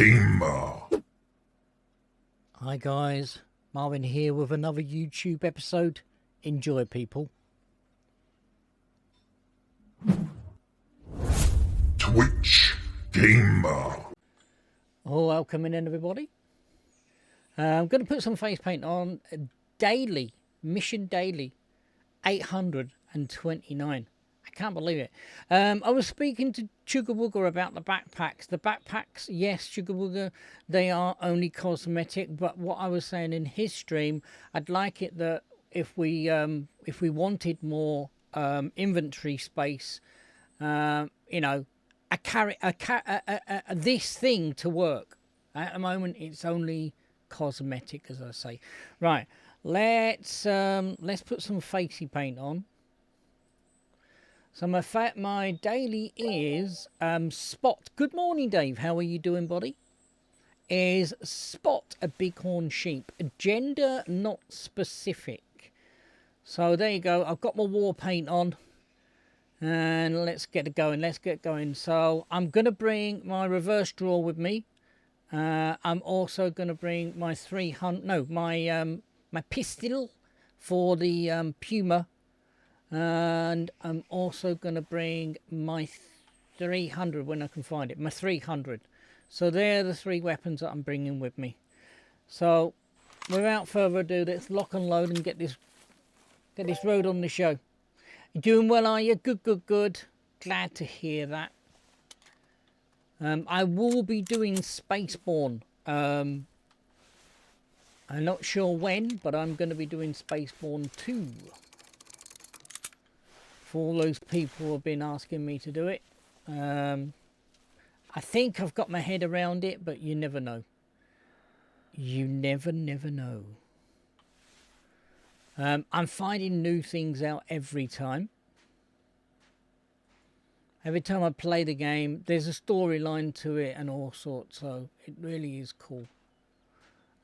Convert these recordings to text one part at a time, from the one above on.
Gamer. Hi guys, Marvin here with another YouTube episode. Enjoy, people. Twitch Gamer. Oh, welcome in everybody. I'm going to put some face paint on daily, mission daily, 829. I can't believe it. I was speaking to Chugga Wugga about the backpacks. The backpacks, yes, Chugga Wugga, they are only cosmetic. But what I was saying in his stream, I'd like it that if we wanted more inventory space, you know, this thing to work. At the moment, it's only cosmetic, as I say. Right, let's put some facey paint on. So my daily is Spot. Good morning, Dave. How are you doing, buddy? Is Spot a bighorn sheep? Gender not specific. So there you go. I've got my war paint on. And let's get it going. Let's get going. So I'm going to bring my reverse draw with me. I'm also going to bring my 300... No, my pistol for the Puma. And I'm also going to bring my 300 when I can find it. My 300. So they're the three weapons that I'm bringing with me. So without further ado, let's lock and load and get this road on the show. You doing well, are you? Good, good, good. Glad to hear that. I will be doing Spaceborne. I'm not sure when, but I'm going to be doing Spaceborne 2. For all those people who have been asking me to do it. I think I've got my head around it, but you never know. You never know. I'm finding new things out every time. Every time I play the game, there's a storyline to it and all sorts, so it really is cool.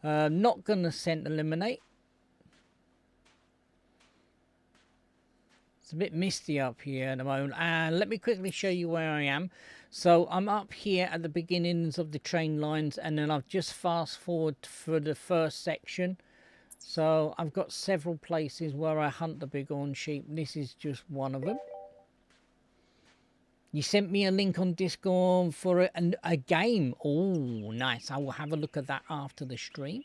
Not going to scent eliminate. It's a bit misty up here at the moment. Let me quickly show you where I am. So I'm up here at the beginnings of the train lines, and then I've just fast forward for the first section. So I've got several places where I hunt the bighorn sheep. This is just one of them. You sent me a link on Discord for a game. Oh, nice. I will have a look at that after the stream.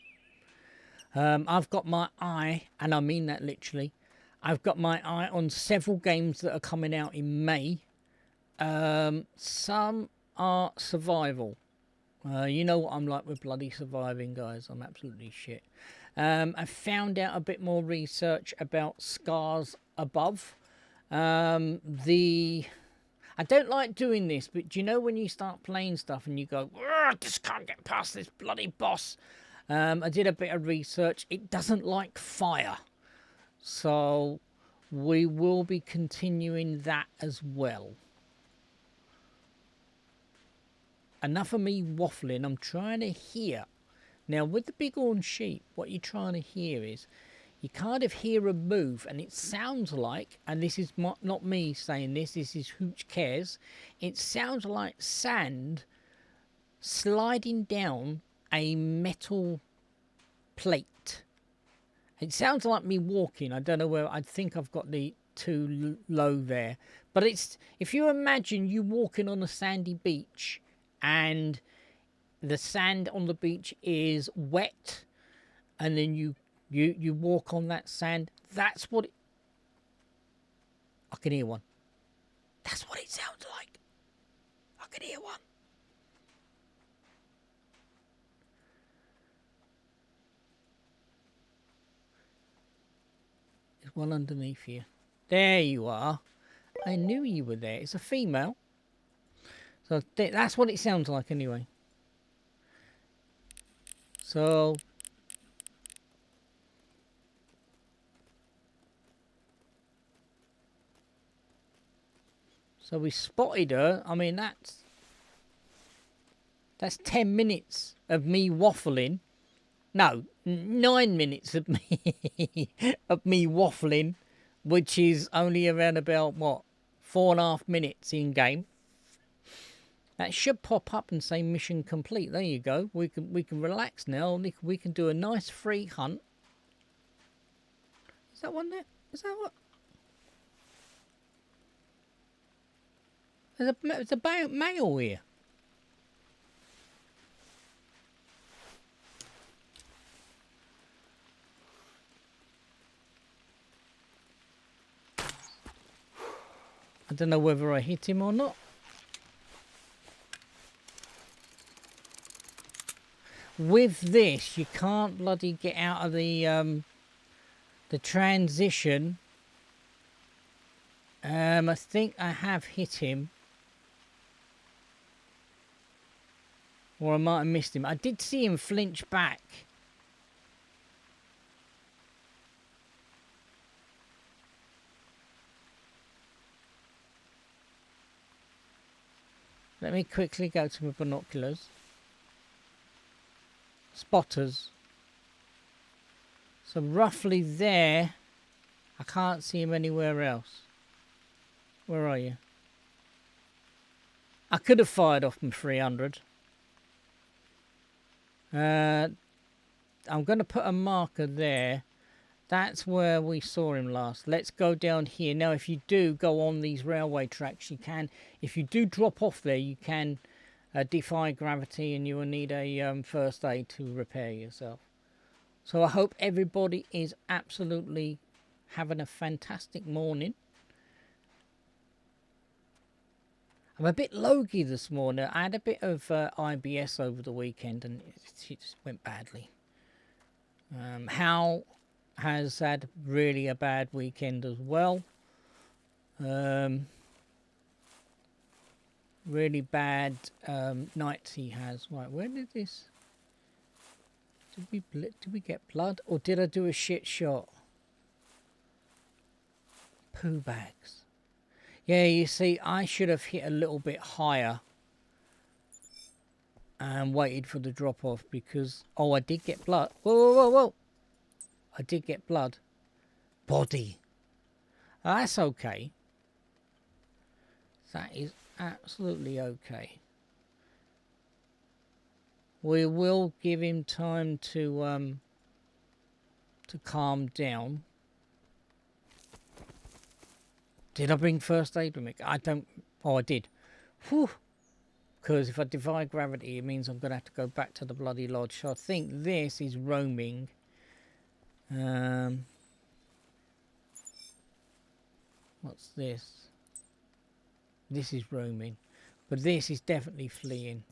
I've got my eye, and I mean that literally. I've got my eye on several games that are coming out in May. Some are survival. You know what I'm like with bloody surviving, guys. I'm absolutely shit. I found out a bit more research about Scars Above. I don't like doing this, but do you know when you start playing stuff and you go, I just can't get past this bloody boss? I did a bit of research. It doesn't like fire. So we will be continuing that as well. Enough of me waffling. I'm trying to hear. Now, with the bighorn sheep, what you're trying to hear is you kind of hear a move, and it sounds like, and this is not me saying this is Hooch Cares, it sounds like sand sliding down a metal plate. It sounds like me walking. I don't know where. I think I've got the too low there. But it's, if you imagine you walking on a sandy beach and the sand on the beach is wet, and then you walk on that sand, that's what I can hear one. That's what it sounds like. I can hear one. There's one underneath you. There you are. I knew you were there. It's a female. So that's what it sounds like anyway. So we spotted her. I mean, that's 10 minutes of me waffling. No, 9 minutes of me waffling, which is only around about what, 4.5 minutes in game. That should pop up and say mission complete. There you go. We can relax now. We can do a nice free hunt. Is that one there? Is that what? There's a mail here. I don't know whether I hit him or not. With this, you can't bloody get out of the transition. I think I have hit him. Or I might have missed him. I did see him flinch back. Let me quickly go to my binoculars. Spotters. So roughly there. I can't see him anywhere else. Where are you? I could have fired off from 300. I'm going to put a marker there. That's where we saw him last. Let's go down here. Now, if you do go on these railway tracks, you can... If you do drop off there, you can defy gravity and you will need a first aid to repair yourself. So I hope everybody is absolutely having a fantastic morning. I'm a bit logy this morning. I had a bit of IBS over the weekend and it just went badly. Hal has had really a bad weekend as well. Really bad nights he has. Right, where did this... Did we get blood or did I do a shit shot? Poo bags. Yeah, you see, I should have hit a little bit higher and waited for the drop off because... Oh, I did get blood. Whoa, whoa, whoa, whoa. I did get blood. Body. Oh, that's okay. That is absolutely okay. We will give him time to calm down. Did I bring first aid with me? I don't... Oh, I did. Whew. Because if I defy gravity, it means I'm going to have to go back to the bloody lodge. So I think this is roaming. What's this? This is roaming. But this is definitely fleeing.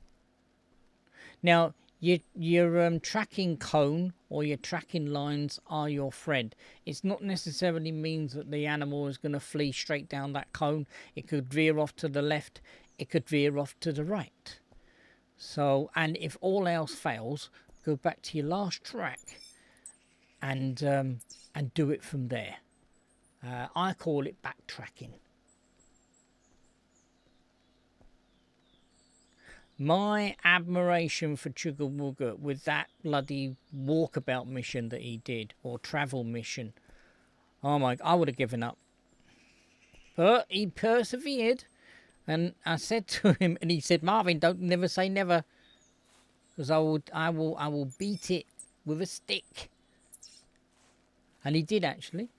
Now, your tracking cone or your tracking lines are your friend. It's not necessarily means that the animal is going to flee straight down that cone. It could veer off to the left. It could veer off to the right. So, and if all else fails, go back to your last track and do it from there. I call it backtracking. My admiration for Chugga with that bloody walkabout mission that he did, or travel mission. Oh my, I would have given up. But he persevered, and I said to him, and he said, Marvin, don't never say never, because I will beat it with a stick. And he did actually.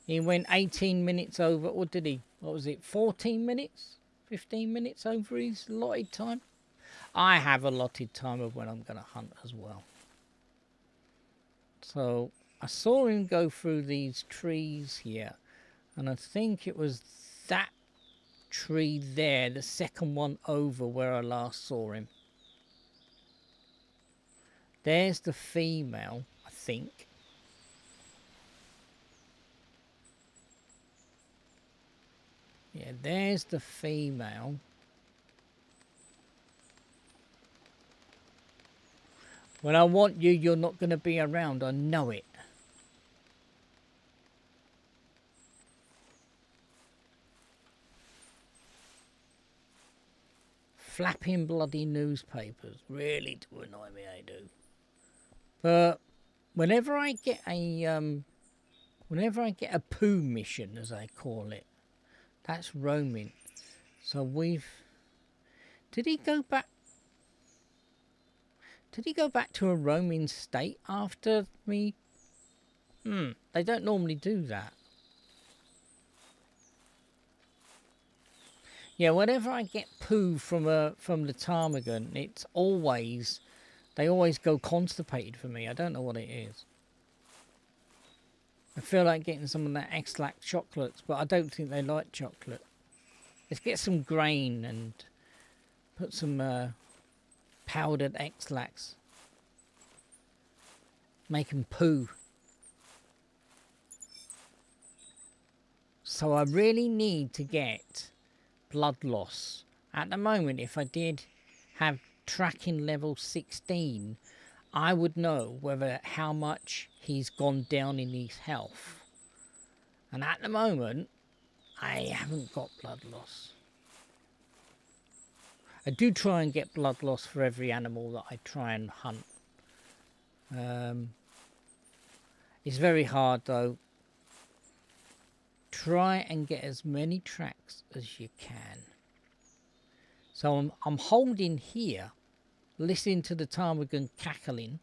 He went 18 minutes over, or did he? What was it, 14 minutes? 15 minutes over his allotted time? I have allotted time of when I'm going to hunt as well. So I saw him go through these trees here. And I think it was that tree there, the second one over where I last saw him. There's the female, I think. Yeah, there's the female. When I want you, you're not going to be around. I know it. Flapping bloody newspapers really do annoy me, I do. But whenever I get a poo mission, as I call it, that's roaming. So we've... Did he go back? Did he go back to a roaming state after me? They don't normally do that. Yeah, whenever I get poo from the ptarmigan, it's always, they always go constipated for me. I don't know what it is. I feel like getting some of that X-Lax chocolates, but I don't think they like chocolate. Let's get some grain and put some powdered X-Lax. Make them poo. So I really need to get blood loss. At the moment, if I did have tracking level 16, I would know whether how much he's gone down in his health. And at the moment, I haven't got blood loss. I do try and get blood loss for every animal that I try and hunt. It's very hard though. Try and get as many tracks as you can. So I'm holding here, listening to the ptarmigan cackling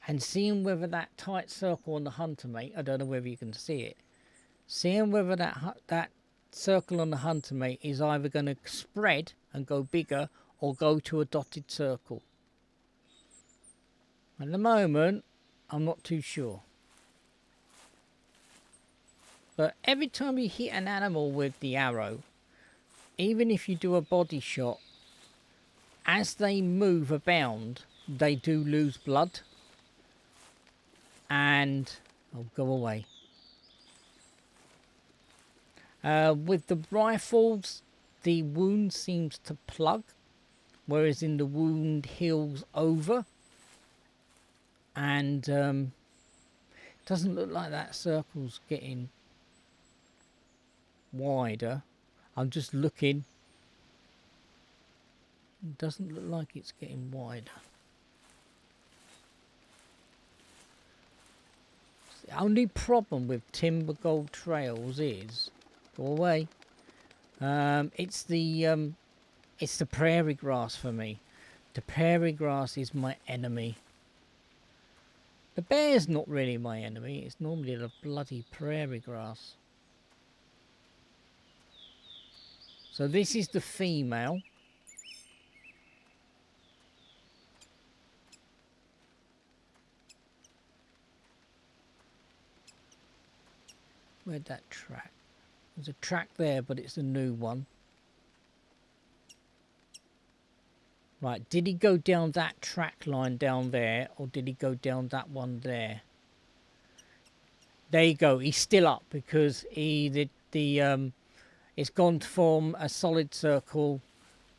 and seeing whether that tight circle on the hunter mate, I don't know whether you can see it, seeing whether that circle on the hunter mate is either going to spread and go bigger or go to a dotted circle. At the moment, I'm not too sure. But every time you hit an animal with the arrow, even if you do a body shot, as they move abound, they do lose blood. And I'll go away. With the rifles, the wound seems to plug, whereas in the wound heals over. And doesn't look like that circle's getting wider. I'm just looking. It doesn't look like it's getting wider. The only problem with timber gold trails is, go away. It's the prairie grass for me. The prairie grass is my enemy. The bear's not really my enemy. It's normally the bloody prairie grass. So this is the female. Where'd that track? There's a track there, but it's a new one. Right, did he go down that track line down there, or did he go down that one there? There you go. He's still up because it's gone from a solid circle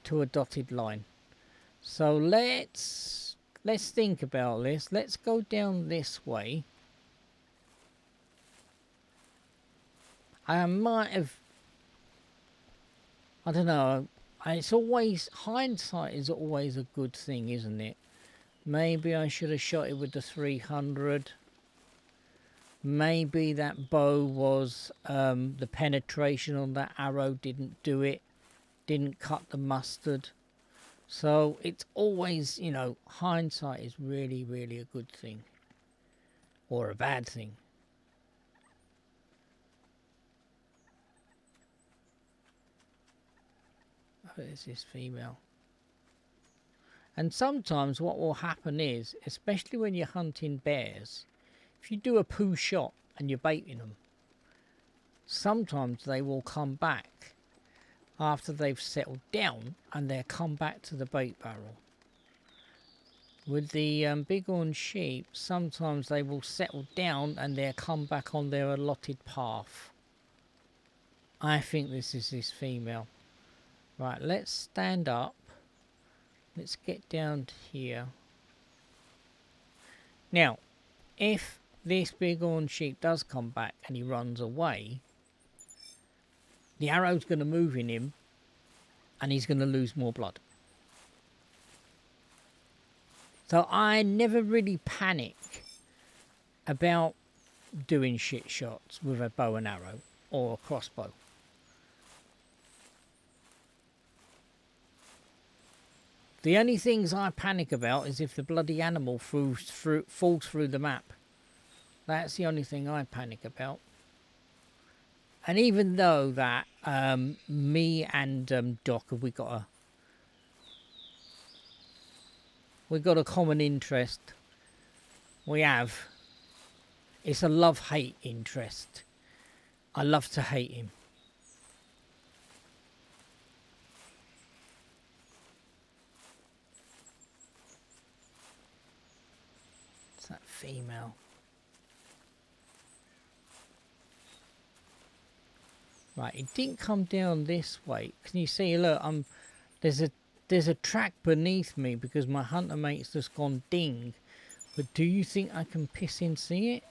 to a dotted line. So let's think about this. Let's go down this way. I might have, I don't know, it's always, hindsight is always a good thing, isn't it? Maybe I should have shot it with the 300. Maybe that bow was, the penetration on that arrow didn't do it, didn't cut the mustard. So it's always, you know, hindsight is really, really a good thing. Or a bad thing. It's this female. And sometimes what will happen is, especially when you're hunting bears, if you do a poo shot and you're baiting them, sometimes they will come back after they've settled down and they'll come back to the bait barrel. With the bighorn sheep, sometimes they will settle down and they'll come back on their allotted path. I think this is this female. Right, let's stand up. Let's get down to here. Now, if this bighorn sheep does come back and he runs away, the arrow's going to move in him and he's going to lose more blood. So I never really panic about doing shit shots with a bow and arrow or a crossbow. The only things I panic about is if the bloody animal falls through the map. That's the only thing I panic about. And even though that me and Doc, we got a common interest. We have. It's a love-hate interest. I love to hate him. It's that female. Right, it didn't come down this way. Can you see? Look, there's a track beneath me because my hunter mate's just gone ding. But do you think I can piss in see it?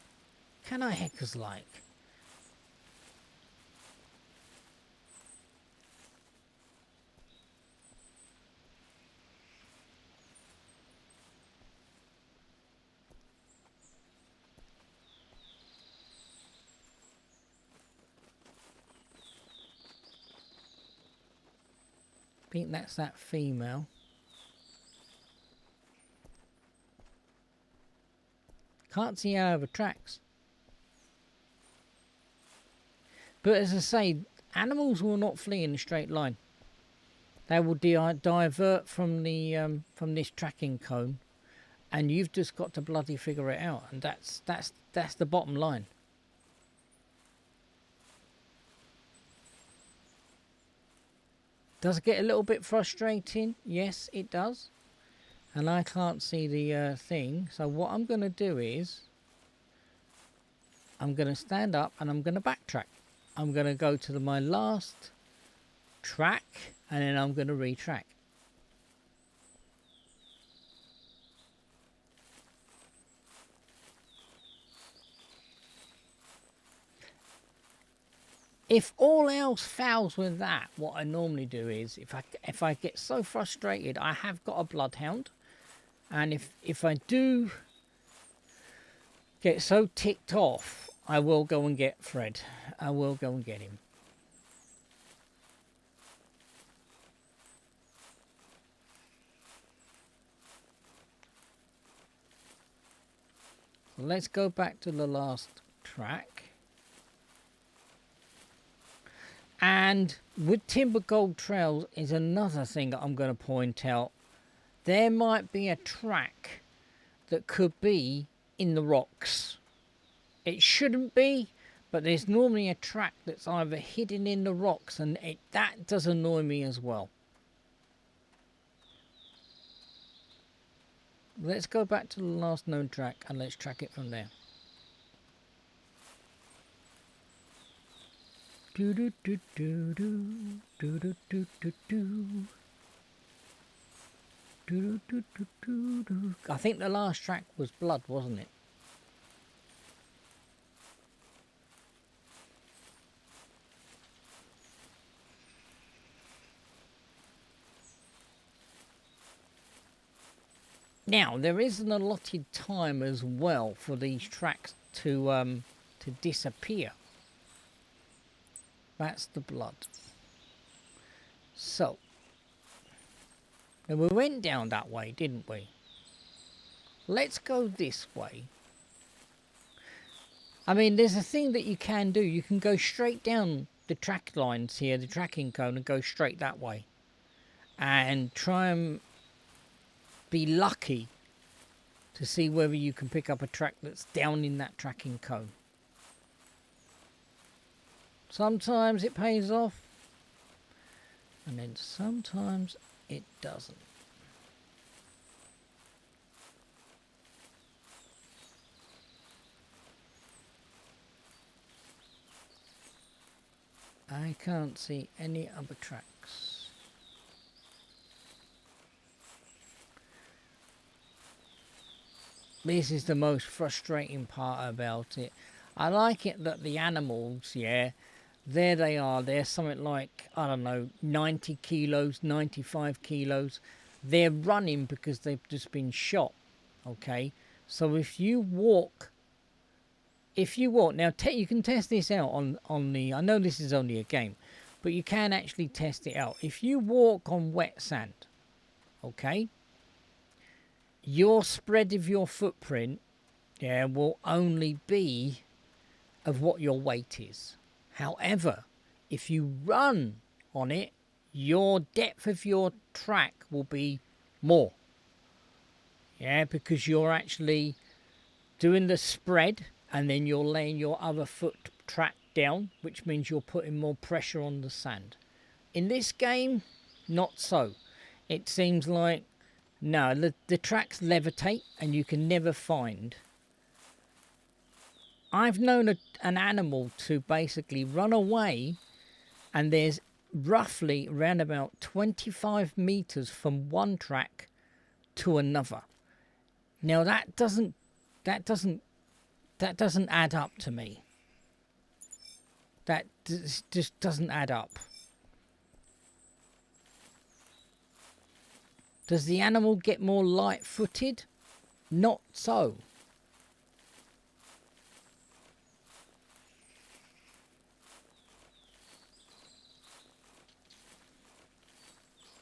Can I, heckers like? I think that's that female. Can't see how it tracks. But as I say, animals will not flee in a straight line. They will divert from the from this tracking cone, and you've just got to bloody figure it out. And that's the bottom line. Does it get a little bit frustrating? Yes, it does. And I can't see the thing. So what I'm going to do is I'm going to stand up and I'm going to backtrack. I'm going to go to my last track and then I'm going to retrack. If all else fails with that, what I normally do is, if I get so frustrated, I have got a bloodhound, and if I do get so ticked off, I will go and get Fred. I will go and get him. So let's go back to the last track. And with Timber Gold Trails is another thing that I'm going to point out. There might be a track that could be in the rocks. It shouldn't be, but there's normally a track that's either hidden in the rocks, and that does annoy me as well. Let's go back to the last known track and let's track it from there. Do do do do do do do do do do. Do, do, do, do, do. I think the last track was Blood, wasn't it? Now, there is an allotted time as well for these tracks to disappear. That's the Blood. So, and we went down that way, didn't we? Let's go this way. I mean, there's a thing that you can do. You can go straight down the track lines here, the tracking cone, and go straight that way. And try and be lucky to see whether you can pick up a track that's down in that tracking cone. Sometimes it pays off, and then sometimes it doesn't. I can't see any other tracks. This is the most frustrating part about it. I like it that the animals, yeah, there they are. They're something like, I don't know, 90 kilos, 95 kilos. They're running because they've just been shot, okay? So if you walk, now you can test this out on the, I know this is only a game, but you can actually test it out. If you walk on wet sand, okay, your spread of your footprint, yeah, will only be of what your weight is. However, if you run on it, your depth of your track will be more. Yeah, because you're actually doing the spread and then you're laying your other foot track down, which means you're putting more pressure on the sand. In this game, not so. It seems like, no, the tracks levitate and you can never find. I've known an animal to basically run away, and there's roughly around about 25 meters from one track to another. Now that doesn't add up to me. That just doesn't add up. Does the animal get more light-footed? Not so.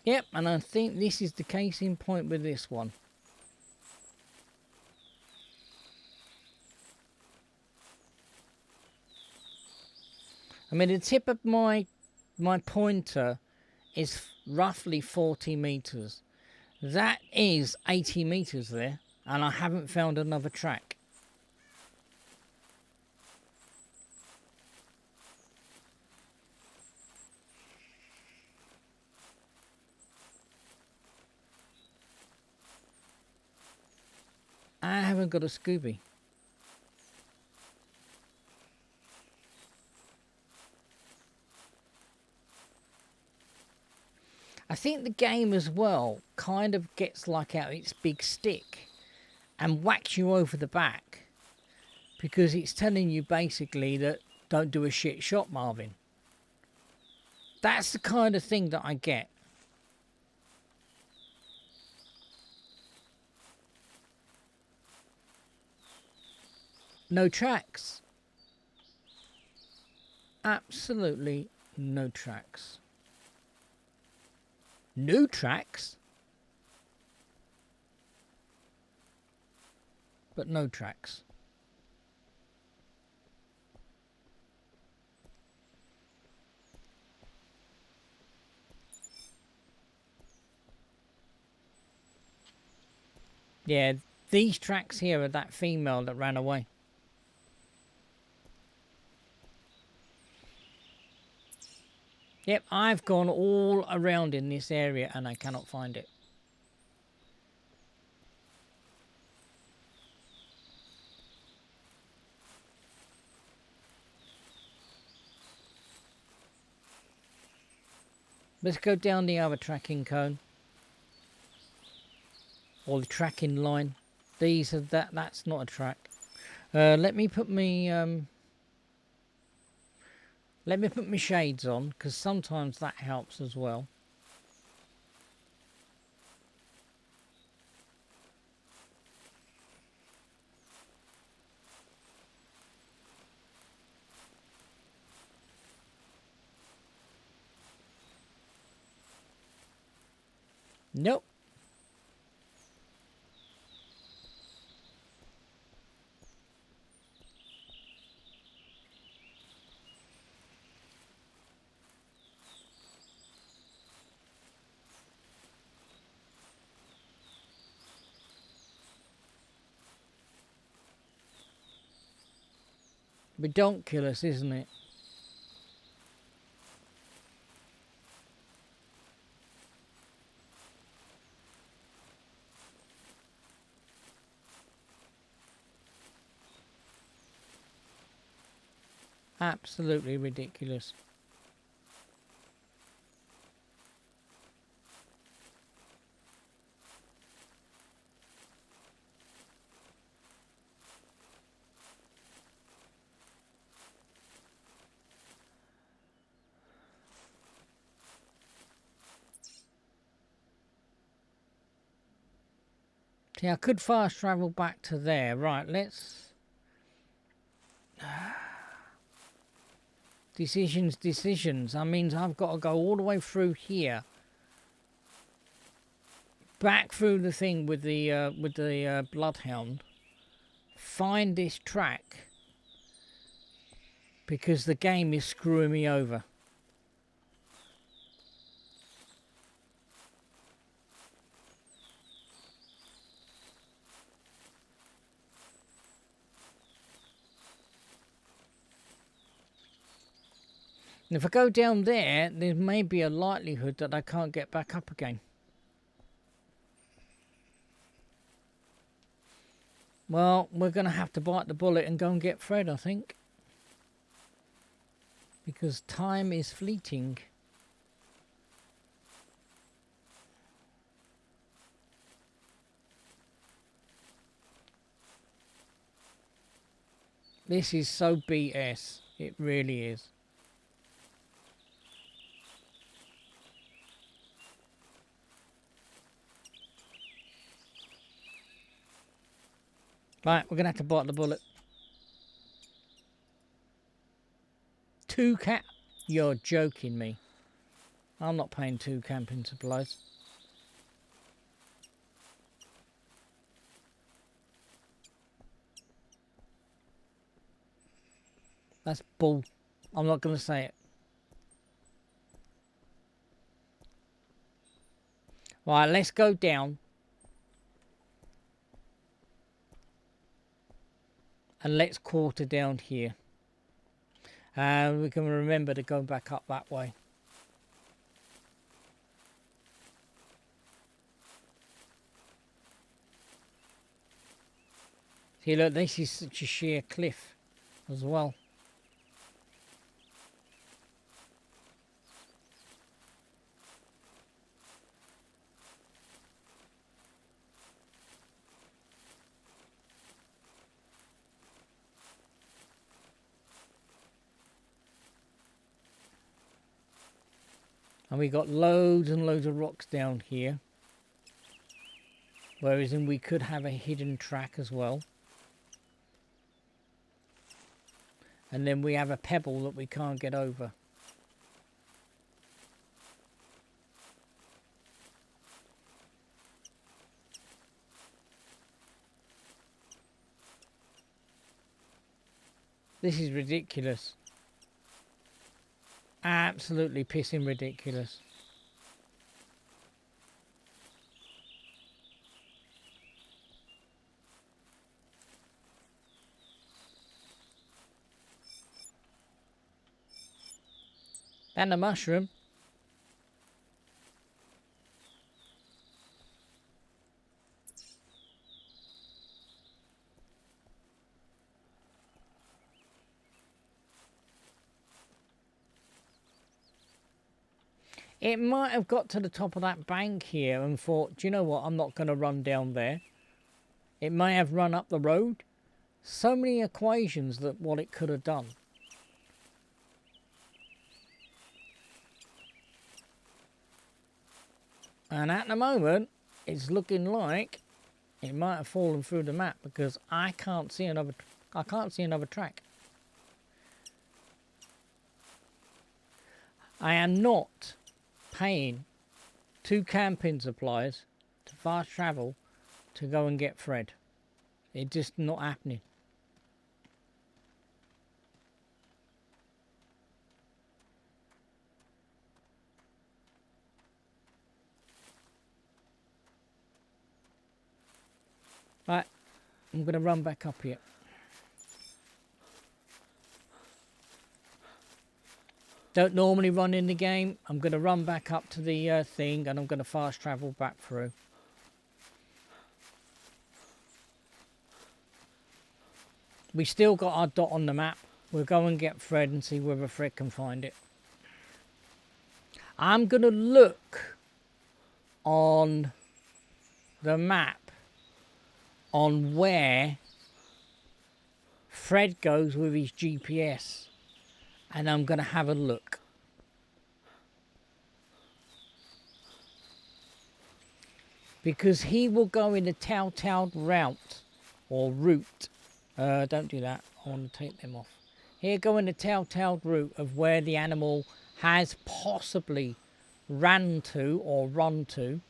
Yep, and I think this is the case in point with this one. I mean, the tip of my pointer is roughly 40 meters. That is 80 meters there, and I haven't found another track. I haven't got a Scooby. I think the game as well kind of gets like out its big stick and whacks you over the back, because it's telling you basically that don't do a shit shot, Marvin. That's the kind of thing that I get. No tracks. Absolutely no tracks. New tracks, but no tracks. Yeah, these tracks here are that female that ran away. Yep, I've gone all around in this area and I cannot find it. Let's go down the other tracking cone. Or the tracking line. These are that's not a track. Let me put me shades on, because sometimes that helps as well. Nope. Ridiculous, isn't it? Absolutely ridiculous. See, I could fast travel back to there. Right, let's... Decisions. That means I've got to go all the way through here. back through the thing with the bloodhound, find this track, because the game is screwing me over. And if I go down there, there may be a likelihood that I can't get back up again. Well, we're going to have to bite the bullet and go and get Fred, I think. Because time is fleeting. This is so BS. It really is. Right, we're going to have to bite the bullet. 2 cat... You're joking me. I'm not paying 2 camping supplies. That's bull. I'm not going to say it. Right, let's go down. And let's quarter down here. And we can remember to go back up that way. See, look, this is such a sheer cliff as well. And we got loads and loads of rocks down here. Whereas we could have a hidden track as well. And then we have a pebble that we can't get over. This is ridiculous. Absolutely pissing ridiculous. And a mushroom. It might have got to the top of that bank here and thought, do you know what, I'm not going to run down there. It may have run up the road. So many equations that what it could have done. And at the moment, it's looking like it might have fallen through the map because I can't see another track. I am not paying 2 camping supplies to fast travel to go and get Fred. It's just not happening. Right, I'm going to run back up here. Don't normally run in the game. I'm going to run back up to the thing and I'm going to fast travel back through. We still got our dot on the map. We'll go and get Fred and see whether Fred can find it. I'm going to look on the map on where Fred goes with his GPS. And I'm going to have a look. Because he will go in the telltale route or route. Don't do that. I want to take them off. He'll go in the telltale route of where the animal has possibly ran to or run to.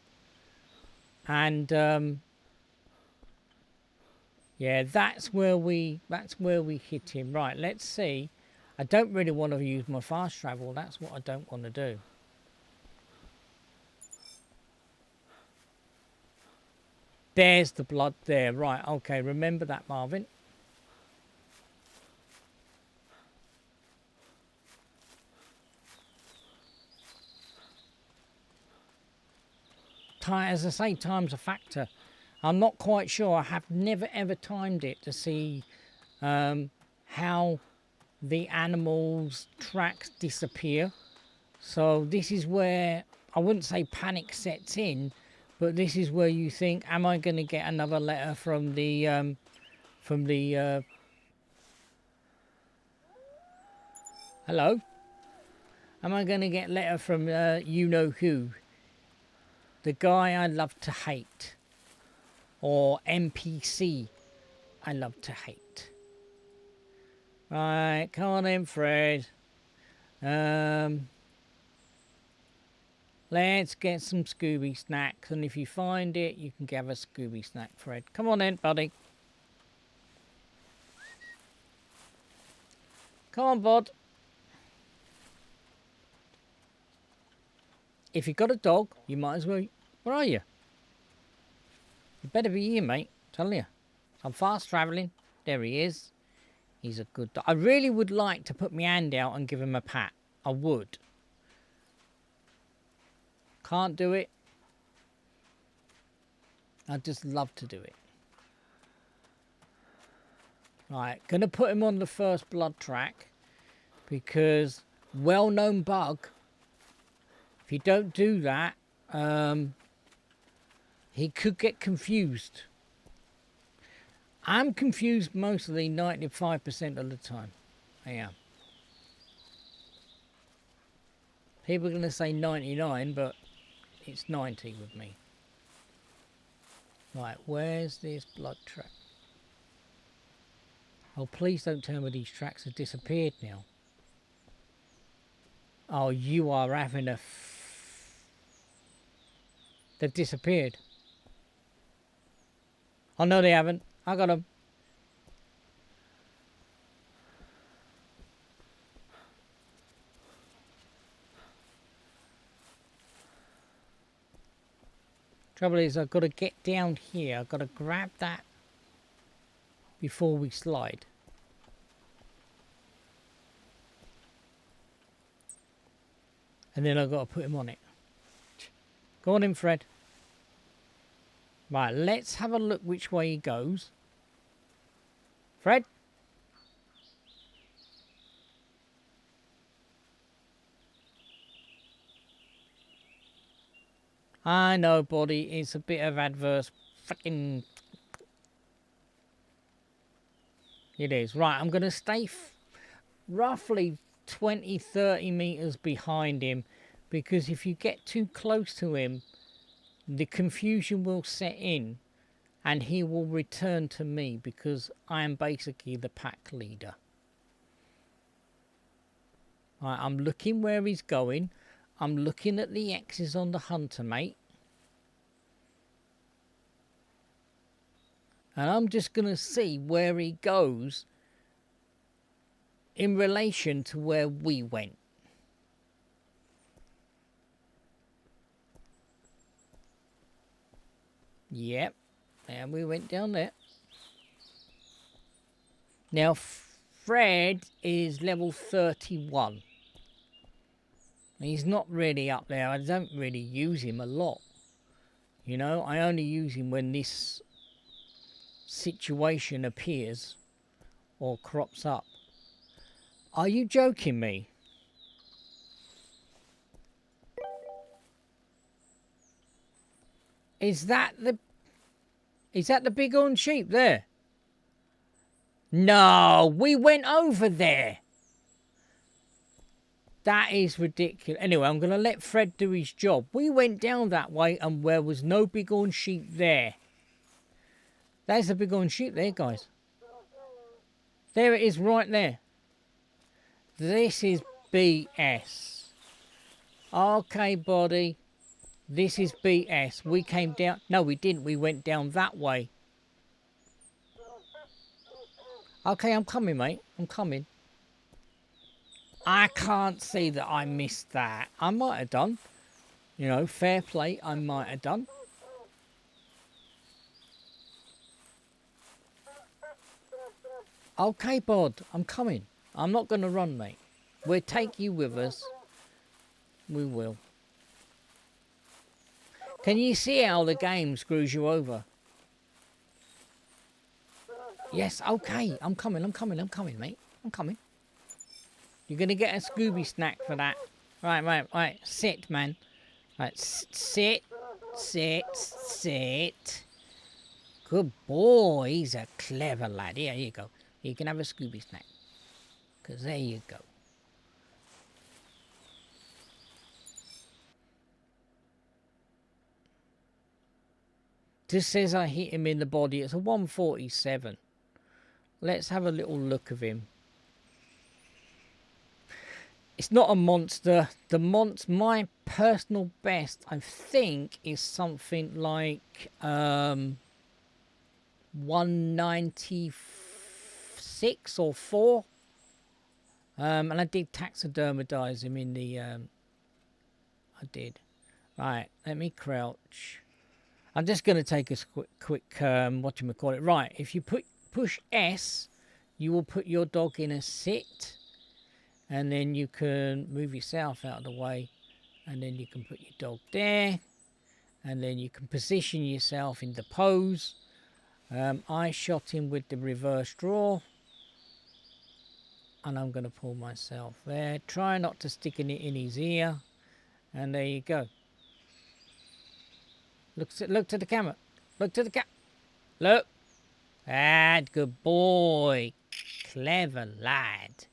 And yeah, that's where we hit him. Right, let's see. I don't really want to use my fast travel. That's what I don't want to do. There's the blood there. Right, okay, remember that, Marvin. As I say, time's a factor. I'm not quite sure. I have never ever timed it to see how the animals' tracks disappear. So this is where I wouldn't say panic sets in, but this is where you think, am I going to get another letter from the hello? Am I going to get a letter from you know who? The guy I love to hate, or NPC I love to hate. Right, come on in, Fred. Let's get some Scooby snacks, and if you find it, you can give a Scooby snack, Fred. Come on in, buddy. Come on, bud. If you've got a dog, you might as well... Where are you? You better be here, mate. Tell you. I'm fast travelling. There he is. He's a good dog. I really would like to put my hand out and give him a pat. I would. Can't do it. I'd just love to do it. Right, gonna put him on the first blood track because well-known bug. If you don't do that, he could get confused. I'm confused mostly 95% of the time. I am. People are going to say 99, but it's 90 with me. Right, where's this blood track? Oh, please don't tell me these tracks have disappeared now. Oh, you are having a... They've disappeared. Oh, no, they haven't. I got them. Trouble is, I've got to get down here. I've got to grab that before we slide. And then I've got to put him on it. Go on in, Fred. Right, let's have a look which way he goes. Fred? I know, buddy. It's a bit of adverse fucking... It is. Right, I'm going to stay roughly 20, 30 meters behind him, because if you get too close to him, the confusion will set in and he will return to me because I am basically the pack leader. Right, I'm looking where he's going. I'm looking at the X's on the hunter, mate. And I'm just going to see where he goes in relation to where we went. Yep, and we went down there. Now, Fred is level 31. He's not really up there. I don't really use him a lot. You know, I only use him when this situation appears or crops up. Are you joking me? Is that the bighorn sheep there? No, we went over there. That is ridiculous. Anyway, I'm going to let Fred do his job. We went down that way and there was no bighorn sheep there. There's a bighorn sheep there, guys. There it is right there. This is BS. Okay, buddy. This is BS. We came down. No, we didn't. We went down that way. Okay, I'm coming, mate. I'm coming. I can't see that I missed that. I might have done. You know, fair play, I might have done. Okay, Bod, I'm coming. I'm not going to run, mate. We'll take you with us. We will. Can you see how the game screws you over? Yes, okay. I'm coming, mate. I'm coming. You're going to get a Scooby snack for that. Right. Sit, man. Right, sit. Good boy. He's a clever lad. Here you go. You can have a Scooby snack. Because there you go. Just says I hit him in the body. It's a 147. Let's have a little look of him. It's not a monster. My personal best, I think, is something like 196 or 4. And I did taxidermize him in the... I did. Right, let me crouch. I'm just going to take a quick whatchamacallit. Right, if you push S, you will put your dog in a sit. And then you can move yourself out of the way. And then you can put your dog there. And then you can position yourself in the pose. I shot him with the reverse draw. And I'm going to pull myself there. Try not to stick it in his ear. And there you go. Look to the camera. Look to the camera. Look. Lad, good boy. Clever lad.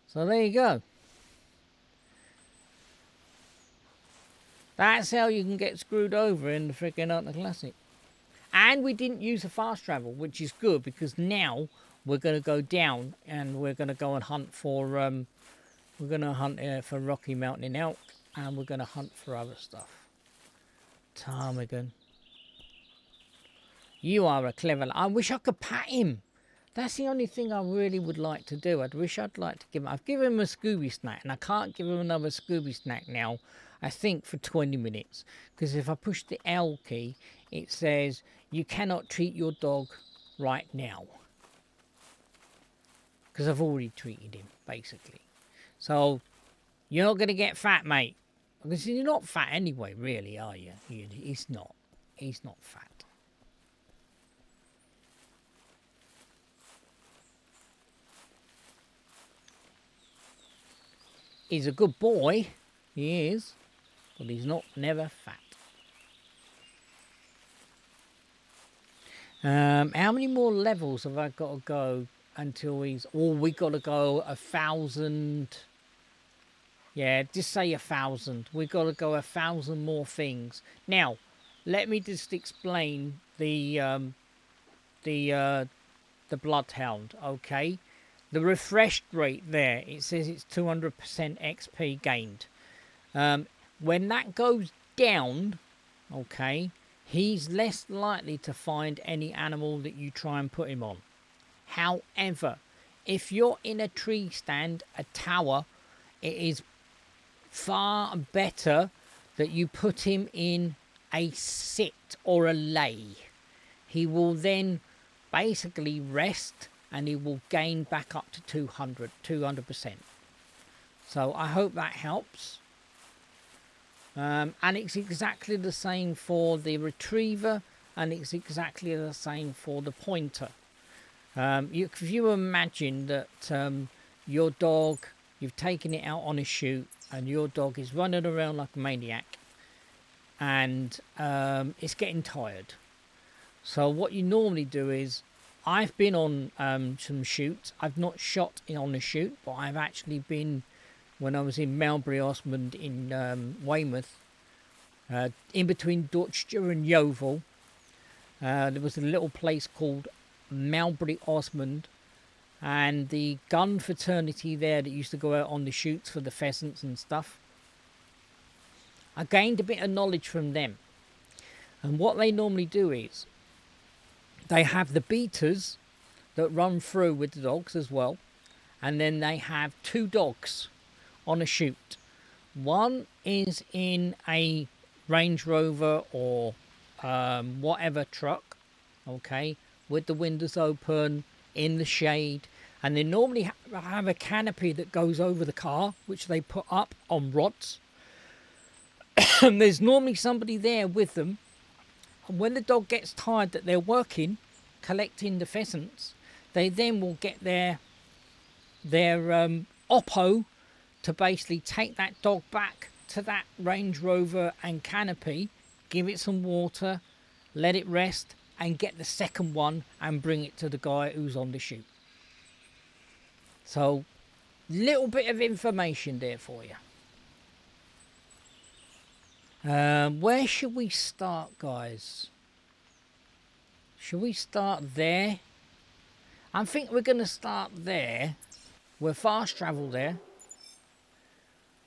So there you go. That's how you can get screwed over in the freaking Hunter Classic. And we didn't use a fast travel, which is good because now we're going to go down and we're going to go and hunt for for Rocky Mountain elk, and we're going to hunt for other stuff. Ptarmigan. You are a clever... I wish I could pat him. That's the only thing I really would like to do. I'd like to give him... I've given him a Scooby snack, and I can't give him another Scooby snack now, I think, for 20 minutes. Because if I push the L key, it says, you cannot treat your dog right now. Because I've already treated him, basically. So, you're not going to get fat, mate. Because you're not fat anyway, really, are you? He's not. He's not fat. He's a good boy. He is. But he's never fat. How many more levels have I got to go until he's... Oh, we got to go 1,000... Yeah, just say 1,000. We've got to go 1,000 more things. Now, let me just explain the Bloodhound, okay? The refreshed rate there, it says it's 200% XP gained. When that goes down, okay, he's less likely to find any animal that you try and put him on. However, if you're in a tree stand, a tower, it is far better that you put him in a sit or a lay. He will then basically rest and he will gain back up to 200%. So I hope that helps. And it's exactly the same for the retriever, and it's exactly the same for the pointer. If you imagine that your dog, you've taken it out on a shoot, and your dog is running around like a maniac, and it's getting tired. So what you normally do is, I've been on some shoots. I've not shot on a shoot, but I've actually been, when I was in Mowbray Osmond in Weymouth, in between Dorchester and Yeovil, there was a little place called Mowbray Osmond, and the gun fraternity there that used to go out on the shoots for the pheasants and stuff, I gained a bit of knowledge from them. And what they normally do is they have the beaters that run through with the dogs as well. And then they have 2 dogs on a shoot. One is in a Range Rover or whatever truck, okay, with the windows open, in the shade. And they normally have a canopy that goes over the car, which they put up on rods. And there's normally somebody there with them. And when the dog gets tired that they're working, collecting the pheasants, they then will get their oppo to basically take that dog back to that Range Rover and canopy, give it some water, let it rest, and get the second one and bring it to the guy who's on the shoot. So, little bit of information there for you. Where should we start, guys? Should we start there? I think we're going to start there. We'll fast travel there.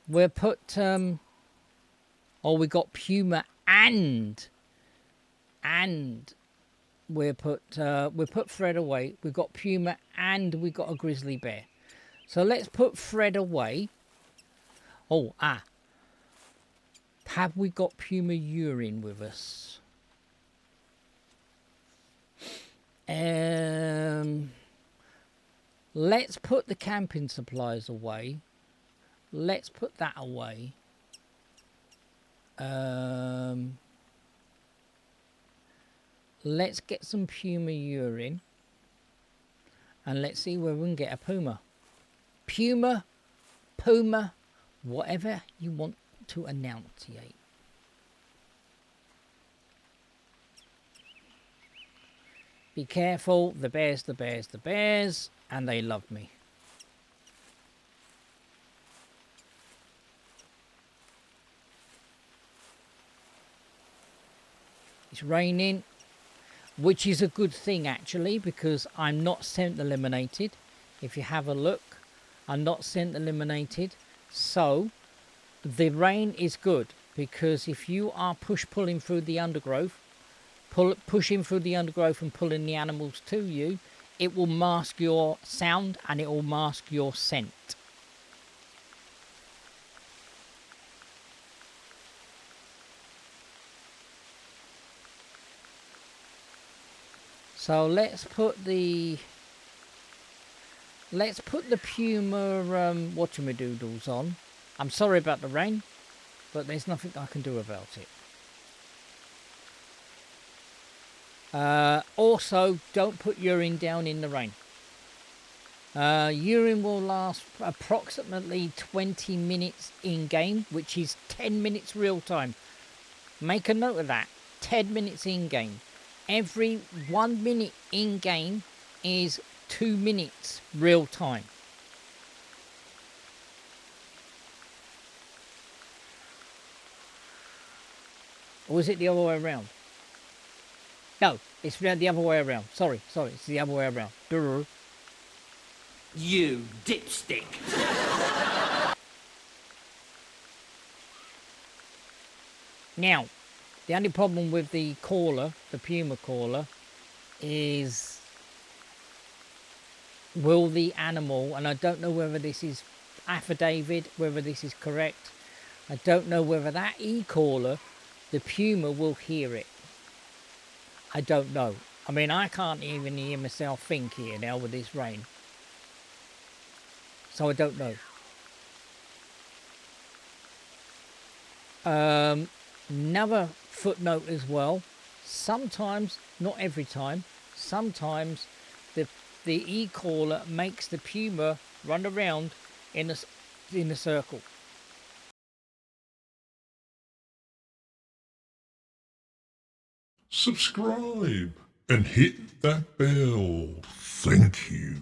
We'll put, we got puma and we'll put Fred away. We've got puma and we got a grizzly bear. So let's put Fred away. Have we got puma urine with us? Let's put the camping supplies away. Let's put that away. Let's get some puma urine. And let's see where we can get a puma. Puma, whatever you want to enunciate. Be careful, the bears, and they love me. It's raining, which is a good thing actually, because I'm not scent eliminated. If you have a look, I'm not scent eliminated. So the rain is good, because if you are pulling through the undergrowth, pushing through the undergrowth and pulling the animals to you, it will mask your sound and it will mask your scent. So let's put the puma whatchamadoodles on. I'm sorry about the rain, but there's nothing I can do about it. Also, don't put urine down in the rain. Urine will last approximately 20 minutes in game, which is 10 minutes real time. Make a note of that. 10 minutes in game. Every 1 minute in game is 2 minutes real time. Or is it the other way around? No, it's the other way around. Sorry, it's the other way around. Durr. You dipstick. Now, the only problem with the caller, the puma caller, is will the animal, and I don't know whether this is affidavit, whether this is correct, I don't know whether that e-caller, the puma will hear it. I don't know. I mean, I can't even hear myself think here now with this rain. So I don't know. Another footnote as well. Sometimes, not every time, sometimes the e-caller makes the puma run around in a circle. Subscribe and hit that bell. Thank you.